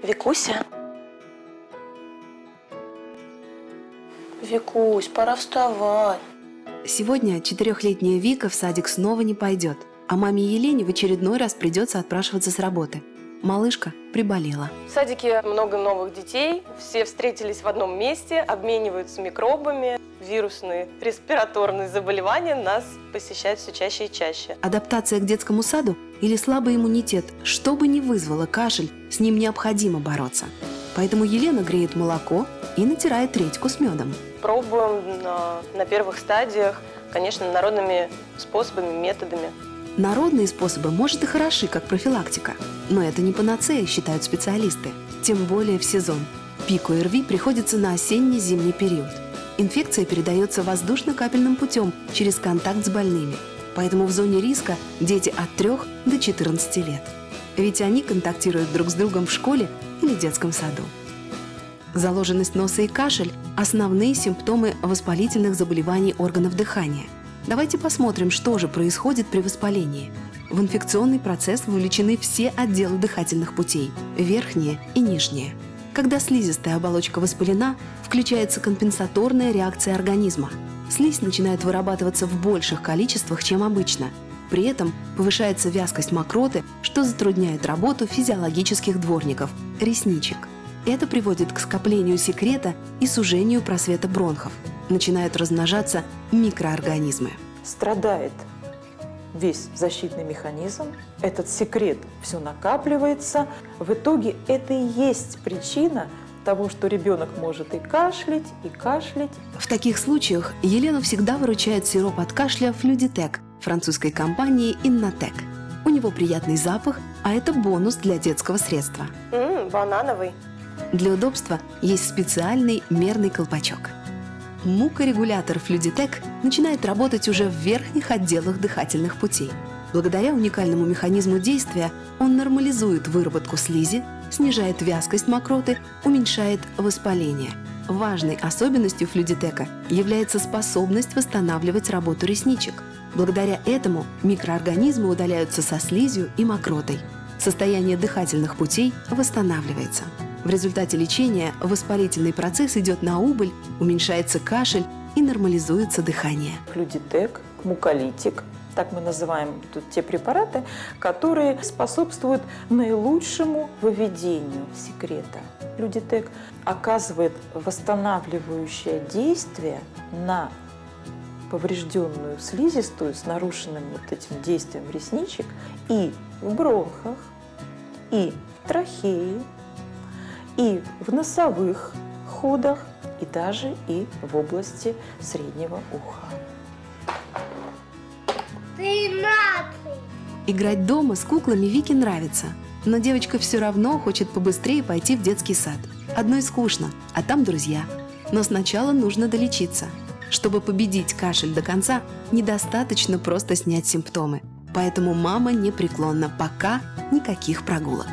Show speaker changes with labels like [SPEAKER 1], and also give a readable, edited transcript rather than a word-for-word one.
[SPEAKER 1] Викуся? Викусь, пора вставать.
[SPEAKER 2] Сегодня 4-летняя Вика в садик снова не пойдет, а маме Елене в очередной раз придется отпрашиваться с работы. Малышка приболела.
[SPEAKER 1] В садике много новых детей, все встретились в одном месте, обмениваются микробами. Вирусные, респираторные заболевания нас посещают все чаще и чаще.
[SPEAKER 2] Адаптация к детскому саду или слабый иммунитет, что бы ни вызвало кашель, с ним необходимо бороться. Поэтому Елена греет молоко и натирает редьку с медом.
[SPEAKER 1] Пробуем на первых стадиях, конечно, народными способами, методами.
[SPEAKER 2] Народные способы, может, и хороши, как профилактика. Но это не панацея, считают специалисты. Тем более в сезон. Пик ОРВИ приходится на осенне-зимний период. Инфекция передается воздушно-капельным путем через контакт с больными. Поэтому в зоне риска дети от 3 до 14 лет. Ведь они контактируют друг с другом в школе или детском саду. Заложенность носа и кашель – основные симптомы воспалительных заболеваний органов дыхания. Давайте посмотрим, что же происходит при воспалении. В инфекционный процесс вовлечены все отделы дыхательных путей – верхние и нижние. Когда слизистая оболочка воспалена, включается компенсаторная реакция организма. Слизь начинает вырабатываться в больших количествах, чем обычно. При этом повышается вязкость мокроты, что затрудняет работу физиологических дворников – ресничек. Это приводит к скоплению секрета и сужению просвета бронхов. Начинают размножаться микроорганизмы.
[SPEAKER 3] Страдает весь защитный механизм, этот секрет все накапливается. В итоге это и есть причина того, что ребенок может и кашлять, и кашлять.
[SPEAKER 2] В таких случаях Елену всегда выручает сироп от кашля Флюдитек французской компании Иннотек. У него приятный запах, а это бонус для детского средства.
[SPEAKER 1] Банановый.
[SPEAKER 2] Для удобства есть специальный мерный колпачок. Мукорегулятор Флюдитек начинает работать уже в верхних отделах дыхательных путей. Благодаря уникальному механизму действия он нормализует выработку слизи, снижает вязкость мокроты, уменьшает воспаление. Важной особенностью Флюдитека является способность восстанавливать работу ресничек. Благодаря этому микроорганизмы удаляются со слизью и мокротой. Состояние дыхательных путей восстанавливается. В результате лечения воспалительный процесс идет на убыль, уменьшается кашель и нормализуется дыхание.
[SPEAKER 3] Флюдитек, муколитик, так мы называем тут те препараты, которые способствуют наилучшему выведению секрета. Флюдитек оказывает восстанавливающее действие на поврежденную слизистую с нарушенным вот этим действием ресничек и в бронхах, и в трахее, и в носовых ходах, и даже и в области среднего уха.
[SPEAKER 2] Играть дома с куклами Вике нравится, но девочка все равно хочет побыстрее пойти в детский сад. Одной скучно, а там друзья. Но сначала нужно долечиться. Чтобы победить кашель до конца, недостаточно просто снять симптомы. Поэтому мама непреклонна, пока никаких прогулок.